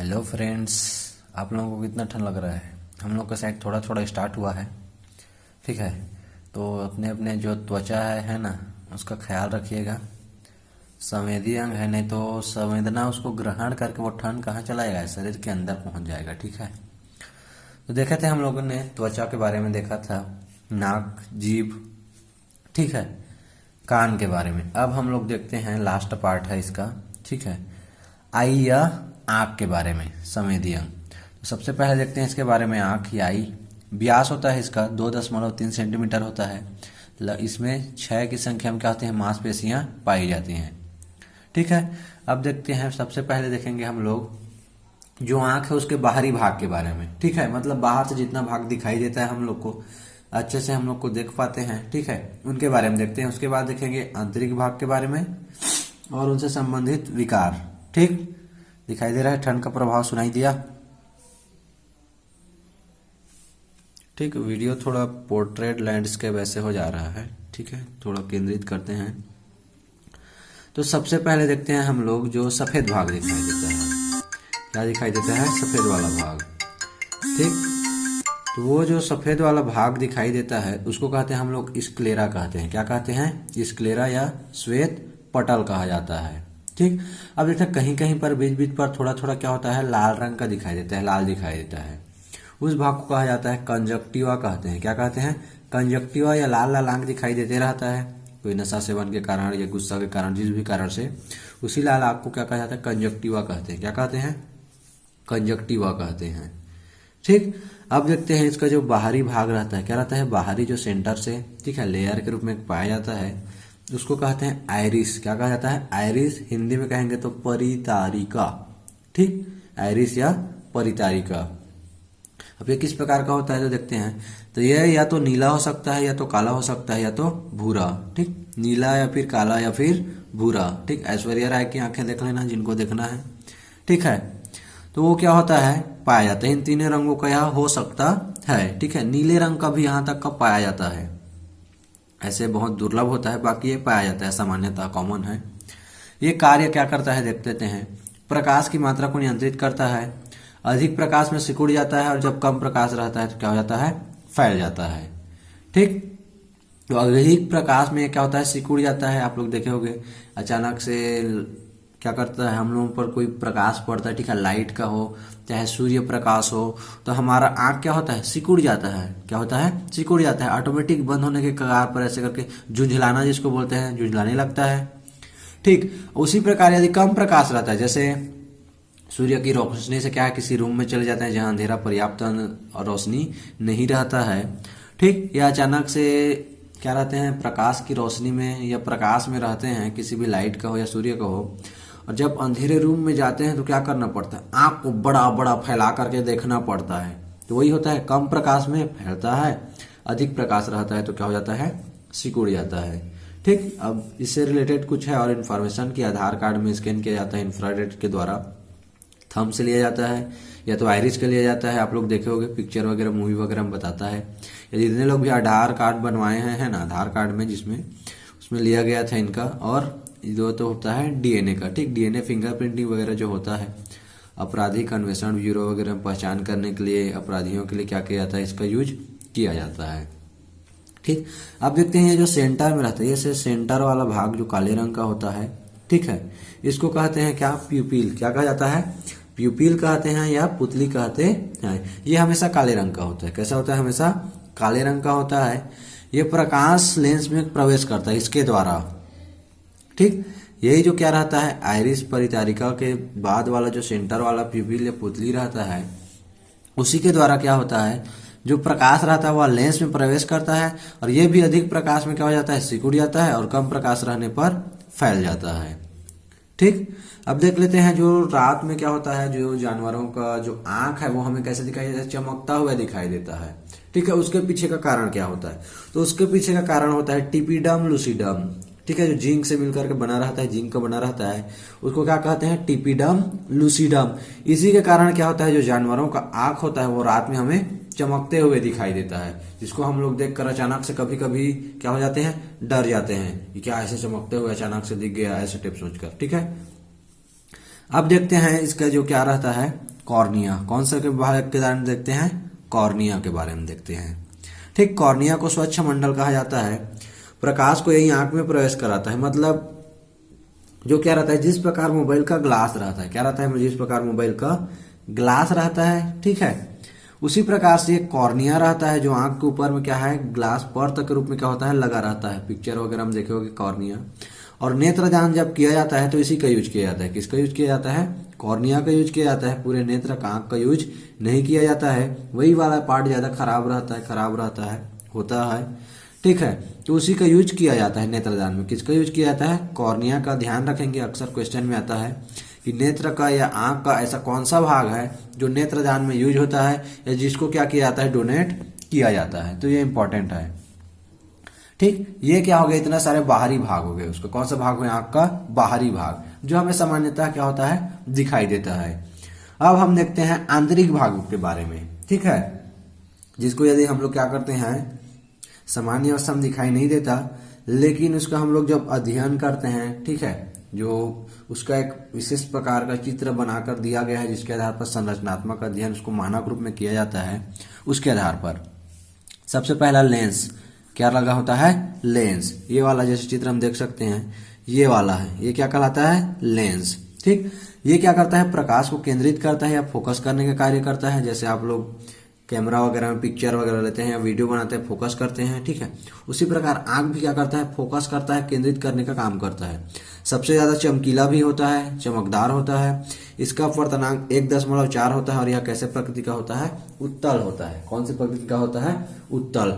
Hello friends. आप लोगों को कितना ठंड लग रहा है? हम लोग का साइड थोड़ा थोड़ा स्टार्ट हुआ है। ठीक है, तो अपने अपने जो त्वचा है ना, उसका ख्याल रखिएगा। संवेदी अंग है, नहीं तो संवेदना उसको ग्रहण करके वो ठंड कहाँ चला जाएगा, शरीर के अंदर पहुंच जाएगा। ठीक है, तो देखे थे हम लोगों ने त्वचा के बारे में देखा था, नाक, जीभ, ठीक है, कान के बारे में। अब हम लोग देखते हैं, लास्ट पार्ट है इसका। ठीक है, आई या आँख के बारे में, संवेदी अंग। तो सबसे पहले देखते हैं इसके बारे में। आँख या आई, व्यास होता है इसका 2.3 सेंटीमीटर होता है। इसमें 6 की संख्या में क्या होती है, मांसपेशियां पाई जाती हैं। ठीक है, अब देखते हैं, सबसे पहले देखेंगे हम लोग जो आँख है उसके बाहरी भाग के बारे में। ठीक है, मतलब बाहर से जितना भाग दिखाई देता है हम लोग को, अच्छे से हम लोग को देख पाते हैं। ठीक है, उनके बारे में देखते हैं। उसके बाद देखेंगे आंतरिक भाग के बारे में और उनसे संबंधित विकार। ठीक, दिखाई दे रहा है, ठंड का प्रभाव सुनाई दिया। ठीक, वीडियो थोड़ा पोर्ट्रेट लैंडस्केप ऐसे हो जा रहा है। ठीक है, थोड़ा केंद्रित करते हैं। तो सबसे पहले देखते हैं हम लोग जो सफेद भाग दिखाई देता है। क्या दिखाई देता है? सफेद वाला भाग। ठीक, तो वो जो सफेद वाला भाग दिखाई देता है उसको कहते हैं हम लोग स्क्लेरा कहते हैं। क्या कहते हैं? स्क्लेरा या श्वेत पटल कहा जाता है। ठीक, अब देखते हैं कहीं कहीं पर बीच बीच पर थोड़ा थोड़ा क्या होता है, लाल रंग का दिखाई देता है, लाल दिखाई देता है। उस भाग को कहा जाता है कंजक्टिवा कहते हैं। क्या कहते हैं? कंजक्टिवा, या लाल लाल आंख दिखाई देते रहता है कोई नशा सेवन के कारण या गुस्सा के कारण, जिस भी कारण से, उसी लाल आंख को क्या कहा जाता है? कंजक्टिवा कहते हैं। क्या कहते हैं? कंजक्टिवा कहते हैं। ठीक, अब देखते हैं इसका जो बाहरी भाग रहता है, क्या रहता है? बाहरी जो सेंटर से, ठीक है, लेयर के रूप में पाया जाता है, उसको कहते हैं आइरिस। क्या कहा जाता है? आइरिस। हिंदी में कहेंगे तो परितारिका। ठीक, आइरिस या परितारिका। अब ये किस प्रकार का होता है तो देखते हैं। तो यह या तो नीला हो सकता है, या तो काला हो सकता है, या तो भूरा। ठीक, नीला या फिर काला या फिर भूरा। ठीक, ऐश्वर्या राय की आंखें देख लेना जिनको देखना है। ठीक है, तो वो क्या होता है, पाया जाता है। इन तीनों रंगों का यहाँ हो सकता है। ठीक है, नीले रंग का भी यहाँ तक का पाया जाता है, ऐसे बहुत दुर्लभ होता है, बाकी ये पाया जाता है, सामान्यतः कॉमन है। ये कार्य क्या करता है देख लेते हैं। प्रकाश की मात्रा को नियंत्रित करता है। अधिक प्रकाश में सिकुड़ जाता है, और जब कम प्रकाश रहता है तो क्या हो जाता है, फैल जाता है। ठीक, तो अधिक प्रकाश में क्या होता है, सिकुड़ जाता है। आप लोग देखे होंगे, अचानक से क्या करता है, हम लोगों पर कोई प्रकाश पड़ता है, ठीक है, लाइट का हो चाहे सूर्य प्रकाश हो, तो हमारा आंख क्या होता है, सिकुड़ जाता है। क्या होता है? सिकुड़ जाता है। ऑटोमेटिक बंद होने के कगार पर ऐसे करके झुंझलाना जिसको बोलते हैं, झुंझलाने लगता है। ठीक, उसी प्रकार यदि कम प्रकाश रहता है, जैसे सूर्य की रोशनी से क्या है, किसी रूम में चले जाते हैं जहां अंधेरा, पर्याप्त रोशनी नहीं रहता है। ठीक, या अचानक से क्या रहते हैं, प्रकाश की रोशनी में या प्रकाश में रहते हैं, किसी भी लाइट का हो या सूर्य का हो, और जब अंधेरे रूम में जाते हैं तो क्या करना पड़ता है, आंख को बड़ा बड़ा फैला करके देखना पड़ता है। तो वही होता है, कम प्रकाश में फैलता है, अधिक प्रकाश रहता है तो क्या हो जाता है, सिकुड़ जाता है। ठीक, अब इससे रिलेटेड कुछ है और इन्फॉर्मेशन की आधार कार्ड में स्कैन किया जाता है इंफ्रारेड के द्वारा, थंब से लिया जाता है, या तो आइरिस का लिया जाता है। आप लोग देखे होंगे पिक्चर वगैरह, मूवी वगैरह में बताता है। यदि जितने लोग भी आधार कार्ड बनवाए हैं, है ना, आधार कार्ड में जिसमें उसमें लिया गया था इनका। और जो तो होता है डीएनए का। ठीक, डीएनए फिंगरप्रिंटिंग वगैरह जो होता है, आपराधिक अन्वेषण ब्यूरो वगैरह में पहचान करने के लिए, अपराधियों के लिए क्या किया जाता है, इसका यूज किया जाता है। ठीक, अब देखते हैं ये जो सेंटर में रहता है, ये सेंटर वाला भाग जो काले रंग का होता है, ठीक है, इसको कहते हैं क्या, प्यूपिल। क्या कहा जाता है? प्यूपिल कहते हैं या पुतली कहते हैं। ये हमेशा काले रंग का होता है। कैसा होता है? हमेशा काले रंग का होता है। ये प्रकाश लेंस में प्रवेश करता है इसके द्वारा। ठीक, यही जो क्या रहता है, आइरिस परितारिका के बाद वाला जो सेंटर वाला प्यूपिल या पुतली रहता है, उसी के द्वारा क्या होता है, जो प्रकाश रहता है वह लेंस में प्रवेश करता है, और ये भी अधिक प्रकाश में क्या हो जाता है, सिकुड़ जाता है, और कम प्रकाश रहने पर फैल जाता है। ठीक, अब देख लेते हैं जो रात में क्या होता है, जो जानवरों का जो आंख है वो हमें कैसे दिखाई देता है, चमकता हुआ दिखाई देता है। ठीक है, उसके पीछे का कारण क्या होता है, तो उसके पीछे का कारण होता है टिपिडम लूसिडम। ठीक है, जो जिंक से मिलकर के बना रहता है, जिंक का बना रहता है, उसको क्या कहते हैं, टिपिडम लूसिडम। इसी के कारण क्या होता है, जो जानवरों का आंख होता है वो रात में हमें चमकते हुए दिखाई देता है, जिसको हम लोग देखकर अचानक से कभी कभी क्या हो जाते हैं, डर जाते हैं, ये क्या ऐसे चमकते हुए अचानक से दिख गया, ऐसे टिप सोचकर। ठीक है, अब देखते हैं इसका जो क्या रहता है, कॉर्निया। कौन सा के बारे में देखते हैं? कॉर्निया के बारे में देखते हैं। ठीक, कॉर्निया को स्वच्छ मंडल कहा जाता है। प्रकाश को यही आंख में प्रवेश कराता है। मतलब जो क्या रहता है, जिस प्रकार मोबाइल का ग्लास रहता है, क्या रहता है, जिस प्रकार मोबाइल का ग्लास रहता है, ठीक है, उसी प्रकार से एक कॉर्निया रहता है जो आंख के ऊपर में क्या है, ग्लास परत के रूप में क्या होता है, लगा रहता है। पिक्चर वगैरह हम देखे होंगे कॉर्निया। और नेत्रदान जब किया जाता है तो इसी का यूज किया जाता है। किसका यूज किया जाता है? कॉर्निया का यूज किया जाता है। पूरे नेत्र का, आंख का यूज नहीं किया जाता है। वही वाला पार्ट ज्यादा खराब रहता है होता है, ठीक है, तो उसी का यूज किया जाता है नेत्रदान में। किसका यूज किया जाता है? कॉर्निया का। ध्यान रखेंगे, अक्सर क्वेश्चन में आता है कि नेत्र का या आंख का ऐसा कौन सा भाग है जो नेत्रदान में यूज होता है या जिसको क्या किया जाता है, डोनेट किया जाता है। तो ये इंपॉर्टेंट है। ठीक, ये क्या हो गया, इतना सारे बाहरी भाग हो गए। उसका कौन सा भाग हुआ? आंख का बाहरी भाग, जो हमें सामान्यतः क्या होता है, दिखाई देता है। अब हम देखते हैं आंतरिक भाग के बारे में, ठीक है, जिसको यदि हम लोग क्या करते हैं, सामान्य अवस्था में दिखाई नहीं देता, लेकिन उसका हम लोग जब अध्ययन करते हैं, ठीक है, जो उसका एक विशेष प्रकार का चित्र बनाकर दिया गया है, जिसके आधार पर संरचनात्मक अध्ययन उसको मानक रूप में किया जाता है, उसके आधार पर सबसे पहला लेंस क्या लगा होता है? लेंस। ये वाला जैसे चित्र हम देख सकते हैं, ये वाला है, ये क्या कहलाता है? लेंस। ठीक, ये क्या करता है? प्रकाश को केंद्रित करता है या फोकस करने का कार्य करता है। जैसे आप लोग कैमरा वगैरह में पिक्चर वगैरह लेते हैं या वीडियो बनाते हैं, फोकस करते हैं, ठीक है, उसी प्रकार आंख भी क्या करता है? फोकस करता है, केंद्रित करने का काम करता है। सबसे ज्यादा चमकीला भी होता है, चमकदार होता है। इसका अपवर्तनांक 1.4 होता है और यह कैसे प्रकृति का होता है? उत्तल होता है। कौन सी प्रकृति का होता है? उत्तल।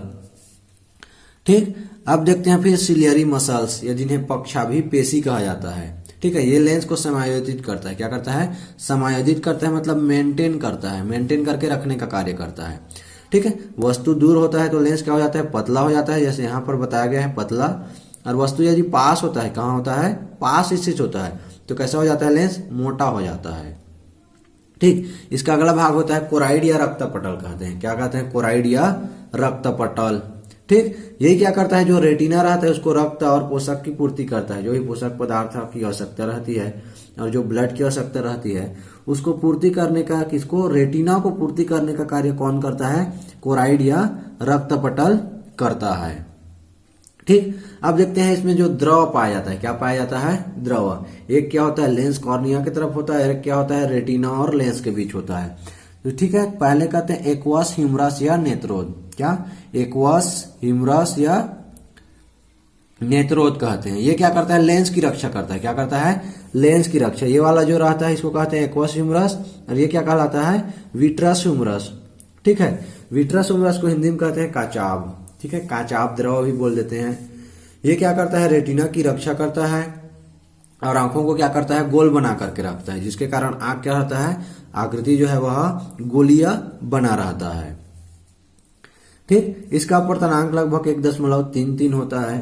ठीक, अब देखते हैं फिर सिलियरी मसल्स, या जिन्हें पक्षाभि पेशी कहा जाता है। ठीक है, ये लेंस को समायोजित करता है। क्या करता है? समायोजित करता है, मतलब मेंटेन करता है, मेंटेन करके रखने का कार्य करता है। ठीक है, वस्तु दूर होता है तो लेंस क्या हो जाता है? पतला हो जाता है, जैसे यहाँ पर बताया गया है, पतला। और वस्तु यदि पास होता है, कहाँ होता है? पास स्थित होता है, तो कैसा हो जाता है? लेंस मोटा हो जाता है। ठीक, इसका अगला भाग होता है कोराइड या रक्तपटल कहते हैं। क्या कहते हैं? कोराइड या रक्तपटल। ठीक, यही क्या करता है? जो रेटिना रहता है उसको रक्त और पोषक की पूर्ति करता है। जो भी पोषक पदार्थ की आवश्यकता रहती है और जो ब्लड की आवश्यकता रहती है, उसको पूर्ति करने का, किसको? रेटिना को पूर्ति करने का कार्य कौन करता है? कोराइड या रक्तपटल करता है। ठीक, अब देखते हैं इसमें जो द्रव पाया जाता है। क्या पाया जाता है? द्रव। एक क्या होता है? लेंस कॉर्निया की तरफ होता है, एक क्या होता है? रेटिना और लेंस के बीच होता है। तो ठीक है, पहले कहते हैं एक्वस, ह्यूमरस या नेत्रोद। क्या? एक्वस, ह्यूमरस या नेत्रोद कहते हैं। ये क्या करता है? लेंस की रक्षा करता है। क्या करता है? लेंस की रक्षा। ये वाला जो रहता है इसको कहते हैं एक्वस ह्यूमरस, और ये क्या कहलाता है? Vitreous humorous. ठीक है, विट्रस ह्यूमरस को हिंदी में कहते हैं काचाब। ठीक है, काचाब द्रव भी बोल देते हैं। ये क्या करता है? रेटिना की रक्षा करता है और आंखों को क्या करता है? गोल बना करके रखता है, जिसके कारण आंख क्या रहता है? आकृति जो है वह गोलिया बना रहता है। ठीक, इसका अपवर्तनांक लगभग 1.33 होता है।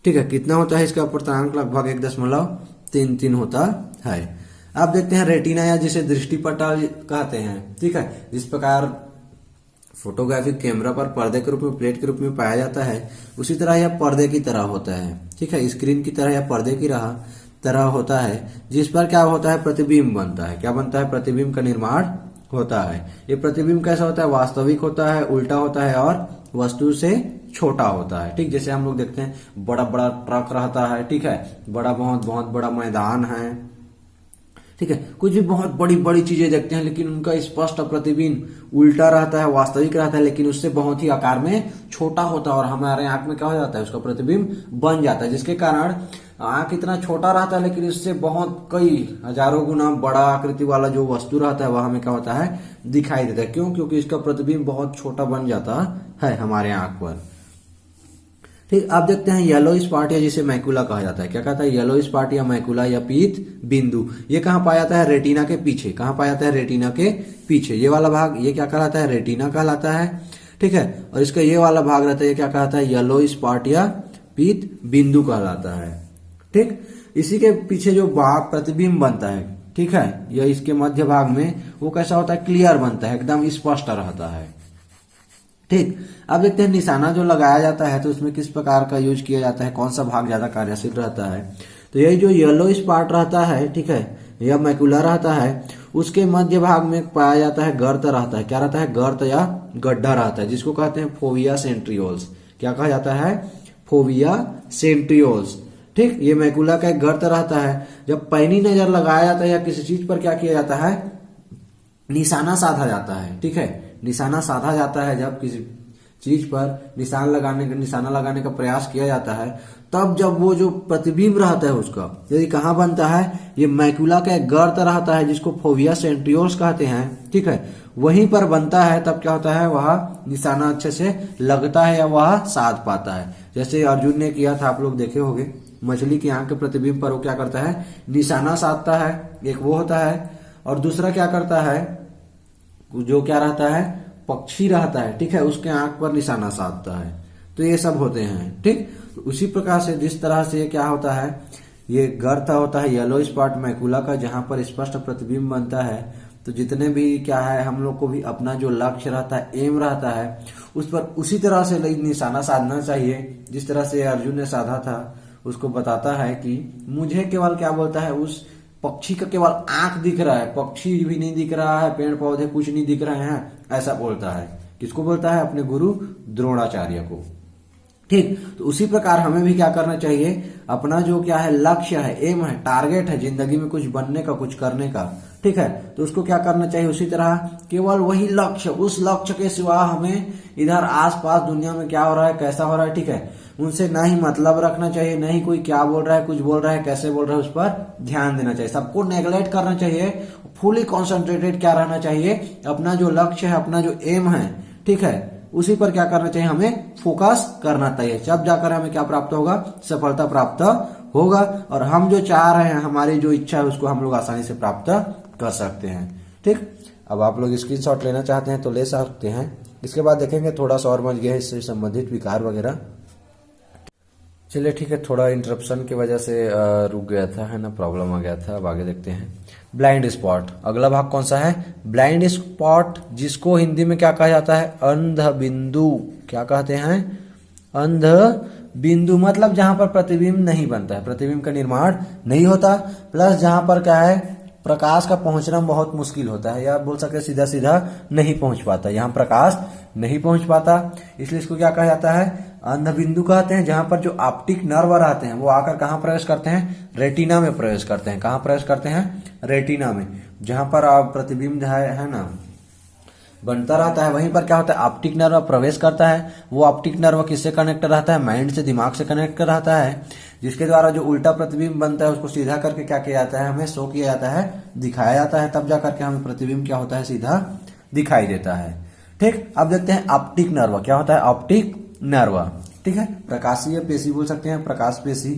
ठीक है, कितना होता है इसका अपवर्तनांक? लगभग 1.33 होता है। अब देखते हैं रेटिना, या जिसे दृष्टिपटल कहते हैं। ठीक है, जिस प्रकार फोटोग्राफिक कैमरा पर पर्दे के रूप में, प्लेट के रूप में पाया जाता है, उसी तरह यह पर्दे की तरह होता है। ठीक है, स्क्रीन की तरह या पर्दे की तरह होता है, जिस पर क्या होता है? प्रतिबिंब बनता है। क्या बनता है? प्रतिबिंब का निर्माण होता है। ये प्रतिबिंब कैसा होता है? वास्तविक होता है, उल्टा होता है और वस्तु से छोटा होता है। ठीक, जैसे हम लोग देखते हैं बड़ा बड़ा ट्रक रहता है, ठीक है, बहुत बड़ा मैदान है, ठीक है, कुछ भी बहुत बड़ी बड़ी चीजें देखते हैं, लेकिन उनका स्पष्ट प्रतिबिंब उल्टा रहता है, वास्तविक रहता है, लेकिन उससे बहुत ही आकार में छोटा होता है और हमारे आंख में क्या हो जाता है? उसका प्रतिबिंब बन जाता है, जिसके कारण आंख इतना छोटा रहता है, लेकिन इससे बहुत कई हजारों गुना बड़ा आकृति वाला जो वस्तु रहता है वह हमें क्या होता है? दिखाई देता है। क्यों? क्योंकि इसका प्रतिबिंब बहुत छोटा बन जाता है हमारे आंख पर। ठीक, अब देखते हैं येलो स्पॉट, या जिसे मैकुला कहा जाता है। क्या कहता है? येलो स्पॉट या मैकुला या पीत बिंदु। ये कहाँ पाया जाता है? रेटिना के पीछे। कहाँ पाया जाता है? रेटिना के पीछे। ये वाला भाग, ये क्या कहलाता है? रेटिना कहलाता है। ठीक है, और इसका ये वाला भाग रहता है, ये क्या कहलाता है? येलो स्पॉट या पीत बिंदु कहलाता है। ठीक, इसी के पीछे जो भाग प्रतिबिंब बनता है, ठीक है, या इसके मध्य भाग में, वो कैसा होता है? क्लियर बनता है, एकदम स्पष्ट रहता है। ठीक, अब देखते हैं निशाना जो लगाया जाता है तो उसमें किस प्रकार का यूज किया जाता है, कौन सा भाग ज्यादा कार्यशील रहता है। तो यही जो येलो स्पॉट रहता है, ठीक है, या मैकुला रहता है, उसके मध्य भाग में पाया जाता है गर्त रहता है। क्या रहता है? गर्त या गड्ढा रहता है, जिसको कहते हैं फोविया सेंट्रियोल्स। क्या कहा जाता है? Fovea centrioles. ठीक, ये मैकुला का एक गर्त रहता है। जब पैनी नजर लगाया जाता है या किसी चीज पर क्या किया जाता है? निशाना साधा जाता है। ठीक है, निशाना साधा जाता है जब किसी चीज पर निशाना लगाने का प्रयास किया जाता है, तब जब वो जो प्रतिबिंब रहता है उसका यदि कहाँ बनता है? ये मैकुला का एक गर्त रहता है जिसको फोविया सेंट्रियोल्स कहते हैं। ठीक है, वहीं पर बनता है, तब क्या होता है? वह निशाना अच्छे से लगता है या वह साध पाता है। जैसे अर्जुन ने किया था, आप लोग देखे होंगे, मछली की आंख के प्रतिबिंब पर वो क्या करता है? निशाना साधता है। एक वो होता है, और दूसरा क्या करता है? जो क्या रहता है? पक्षी रहता है। ठीक है, उसके आंख पर निशाना साधता है। तो ये सब होते हैं। ठीक, उसी प्रकार से जिस तरह से क्या होता है, ये गर्त होता है येलो स्पॉट मैकुला का, जहां पर स्पष्ट प्रतिबिंब बनता है। तो जितने भी क्या है, हम लोग को भी अपना जो लक्ष्य रहता है, एम रहता है, उस पर उसी तरह से निशाना साधना चाहिए जिस तरह से अर्जुन ने साधा था। उसको बताता है कि मुझे केवल क्या बोलता है, उस पक्षी का केवल आंख दिख रहा है, पक्षी भी नहीं दिख रहा है, पेड़ पौधे कुछ नहीं दिख रहे हैं, ऐसा बोलता है। किसको बोलता है? अपने गुरु द्रोणाचार्य को। ठीक, तो उसी प्रकार हमें भी क्या करना चाहिए? अपना जो क्या है लक्ष्य है, एम है, टारगेट है जिंदगी में कुछ बनने का, कुछ करने का। ठीक है, तो उसको क्या करना चाहिए? उसी तरह केवल वही लक्ष्य, उस लक्ष्य के सिवा हमें इधर आसपास दुनिया में क्या हो रहा है, कैसा हो रहा है, ठीक है, उनसे ना ही मतलब रखना चाहिए, ना ही कोई क्या बोल रहा है, कुछ बोल रहा है, कैसे बोल रहा है, उस पर ध्यान देना चाहिए। सबको नेग्लेक्ट करना चाहिए, फुली कॉन्सेंट्रेटेड क्या रहना चाहिए? अपना जो लक्ष्य है, अपना जो एम है, ठीक है, उसी पर क्या करना चाहिए? हमें फोकस करना चाहिए। जब जाकर हमें क्या प्राप्त होगा? सफलता प्राप्त होगा, और हम जो चाह रहे हैं, हमारी जो इच्छा है, उसको हम लोग आसानी से प्राप्त कर सकते हैं। ठीक, अब आप लोग स्क्रीनशॉट लेना चाहते हैं तो ले सकते हैं। इसके बाद देखेंगे थोड़ा सा और बच गया है इससे संबंधित विकार वगैरह। चलिए ठीक है, थोड़ा इंटरप्शन की वजह से रुक गया था, है ना, प्रॉब्लम आ गया था। अब आगे देखते हैं ब्लाइंड स्पॉट। अगला भाग कौन सा है? ब्लाइंड स्पॉट, जिसको हिंदी में क्या कहा जाता है? अंध बिंदु। क्या कहते हैं? अंध बिंदु, मतलब जहां पर प्रतिबिंब नहीं बनता है, प्रतिबिंब का निर्माण नहीं होता, प्लस जहां पर क्या है, प्रकाश का पहुंचना बहुत मुश्किल होता है, या बोल सकते सीधा सीधा नहीं पहुंच पाता, यहाँ प्रकाश नहीं पहुंच पाता, इसलिए इसको क्या कहा जाता है? अंध बिंदु कहते हैं। जहां पर जो ऑप्टिक नर्व रहते हैं वो आकर कहाँ प्रवेश करते हैं? रेटिना में प्रवेश करते हैं। कहाँ प्रवेश करते हैं? रेटिना में। जहां पर प्रतिबिंब है ना बनता रहता है, वहीं पर क्या होता है? ऑप्टिक नर्व प्रवेश करता है। वो ऑप्टिक नर्व किससे कनेक्ट रहता है? माइंड से, दिमाग से कनेक्ट रहता है, जिसके द्वारा जो उल्टा प्रतिबिंब बनता है उसको सीधा करके क्या किया जाता है? हमें शो किया जाता है, दिखाया जाता है, तब जाकर के हमें प्रतिबिंब क्या होता है? सीधा दिखाई देता है। ठीक, अब देखते हैं ऑप्टिक नर्व क्या होता है? ऑप्टिक नर्व, ठीक है, प्रकाशीय पेशी बोल सकते हैं, प्रकाश पेशी।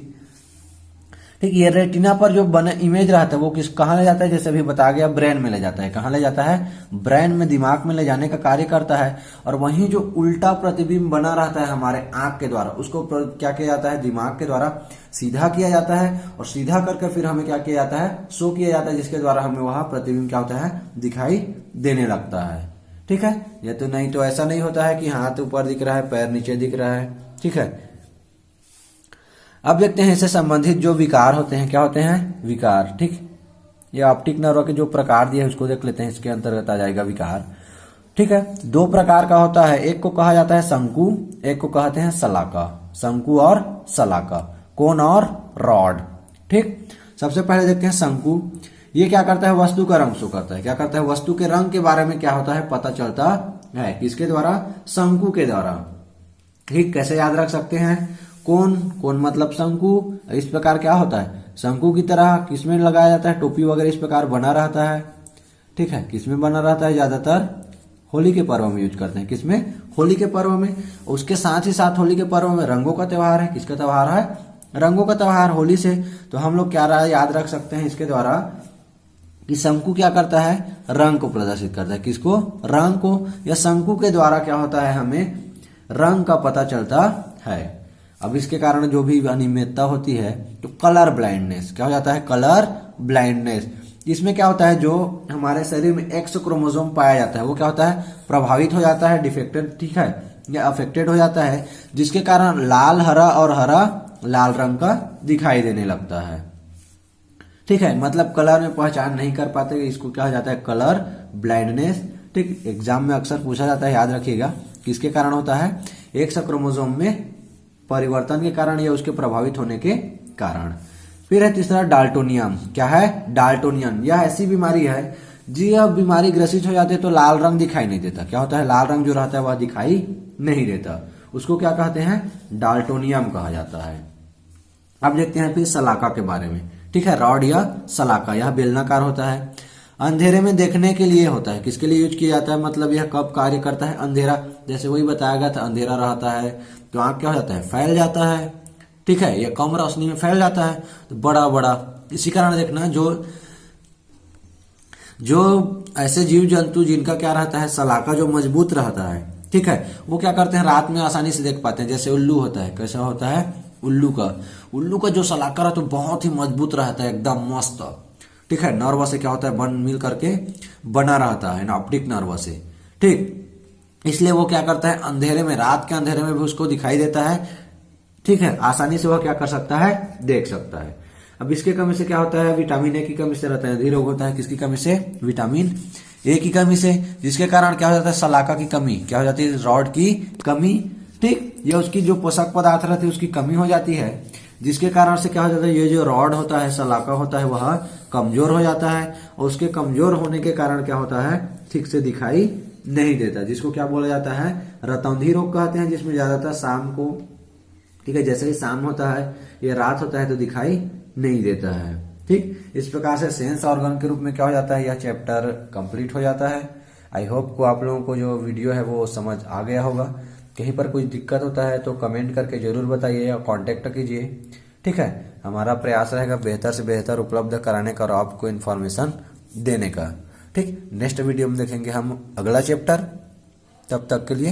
ठीक, ये रेटिना पर जो बने इमेज रहता है वो कहाँ ले जाता है? जैसे अभी बता गया, ब्रेन में ले जाता है। कहाँ ले जाता है? ब्रेन में, दिमाग में ले जाने का कार्य करता है। और वहीं जो उल्टा प्रतिबिंब बना रहता है हमारे आंख के द्वारा, उसको क्या किया जाता है? दिमाग के द्वारा सीधा किया जाता है, और सीधा करके फिर हमें क्या किया जाता है? शो किया जाता है, जिसके द्वारा हमें वहां प्रतिबिंब क्या होता है? दिखाई देने लगता है। ठीक है, ये तो नहीं तो ऐसा नहीं होता है कि हाथ ऊपर दिख रहा है, पैर नीचे दिख रहा है। ठीक है, अब देखते हैं इससे संबंधित जो विकार होते हैं, क्या होते हैं? विकार। ठीक, ये ऑप्टिक नर्व के जो प्रकार दिए हैं उसको देख लेते हैं, इसके अंतर्गत आ जाएगा विकार। ठीक है, दो प्रकार का होता है, एक को कहा जाता है शंकु, एक को कहते हैं शलाका। शंकु और शलाका, कोन और रॉड। ठीक, सबसे पहले देखते हैं शंकु। ये क्या करता है? वस्तु का रंग शो करता है। क्या करता है? वस्तु के रंग के बारे में क्या होता है? पता चलता है। किसके द्वारा? शंकु के द्वारा। ठीक, कैसे याद रख सकते हैं? कोन मतलब शंकु। इस प्रकार क्या होता है? शंकु की तरह किसमें लगाया जाता है? टोपी वगैरह इस प्रकार बना रहता है। ठीक है, किसमें बना रहता है? ज्यादातर होली के पर्व में यूज करते हैं। किसमें? होली के पर्व में। उसके साथ ही साथ होली के पर्व में रंगों का त्योहार है। किसका त्योहार है? रंगों का त्योहार, होली से। तो हम लोग क्या याद रख सकते हैं इसके द्वारा कि शंकु क्या करता है? रंग को प्रदर्शित करता है। किसको? रंग को। या शंकु के द्वारा क्या होता है? हमें रंग का पता चलता है। अब इसके कारण जो भी अनियमितता होती है तो कलर ब्लाइंडनेस, क्या हो जाता है? Colour blindness. इसमें क्या होता है? जो हमारे शरीर में एक्स क्रोमोसोम पाया जाता है वो क्या होता है? प्रभावित हो जाता है, डिफेक्टेड, ठीक है, या अफेक्टेड हो जाता है, जिसके कारण लाल हरा और हरा लाल रंग का दिखाई देने लगता है। ठीक है, मतलब कलर में पहचान नहीं कर पाते, इसको क्या जाता है कलर ब्लाइंडनेस। ठीक, एग्जाम में अक्सर पूछा जाता है, याद रखिएगा किसके कारण होता है, एक क्रोमोसोम में परिवर्तन के कारण या उसके प्रभावित होने के कारण। फिर है तीसरा डाल्टोनियम। क्या है, डाल्टोनियन। यह ऐसी बीमारी है जी, यह बीमारी ग्रसित हो जाते हैं तो लाल रंग दिखाई नहीं देता। क्या होता है, लाल रंग जो रहता है वह दिखाई नहीं देता, उसको क्या कहते हैं, डाल्टोनियम कहा जाता है। अब देखते हैं फिर सलाका के बारे में। ठीक है, रॉड या सलाका, यह बेलनाकार होता है, अंधेरे में देखने के लिए होता है। किसके लिए यूज किया जाता है, मतलब यह कब कार्य करता है, अंधेरा, जैसे वही बताया गया था, अंधेरा रहता है तो आंख क्या हो जाता है, फैल जाता है। ठीक है, यह कम रोशनी में फैल जाता है तो बड़ा बड़ा, इसी कारण देखना जो ऐसे जीव जंतु जिनका क्या रहता है, सलाका जो मजबूत रहता है, ठीक है, वो क्या करते हैं, रात में आसानी से देख पाते हैं। जैसे उल्लू होता है, कैसा होता है, उल्लू का जो सलाका रहता है तो बहुत ही मजबूत रहता है, एकदम मस्त। ठीक है, नर्व से क्या होता है, बन मिल करके बना रहता है ना, ऑप्टिक नर्व से। ठीक, इसलिए वो क्या करता है, अंधेरे में, रात के अंधेरे में भी उसको दिखाई देता है। ठीक है, आसानी से वह क्या कर सकता है, देख सकता है। अब इसके कमी से क्या होता है, विटामिन ए की कमी से रहता है, हृदय रोग होता है, किसकी कमी से, विटामिन ए की कमी से, जिसके कारण क्या हो जाता है, सलाका की कमी, क्या हो जाती है, रॉड की कमी। ठीक, ये उसकी जो पोषक पदार्थ रहते हैं उसकी कमी हो जाती है, जिसके कारण से क्या हो जाता है, ये जो रॉड होता है, सलाका होता है, वह कमजोर हो जाता है, और उसके कमजोर होने के कारण क्या होता है, ठीक से दिखाई नहीं देता, जिसको क्या बोला जाता है, रतौंधी रोग कहते हैं, जिसमें ज्यादातर शाम को, ठीक है, जैसे ही शाम होता है या रात होता है तो दिखाई नहीं देता है। ठीक, इस प्रकार से सेंस ऑर्गन के रूप में क्या हो जाता है, यह चैप्टर कंप्लीट हो जाता है। आई होप को आप लोगों को जो वीडियो है वो समझ आ गया होगा। कहीं पर कोई दिक्कत होता है तो कमेंट करके जरूर बताइए या कांटेक्ट कीजिए। ठीक है, हमारा प्रयास रहेगा बेहतर से बेहतर उपलब्ध कराने का और आपको इन्फॉर्मेशन देने का। ठीक, नेक्स्ट वीडियो में देखेंगे हम अगला चैप्टर, तब तक के लिए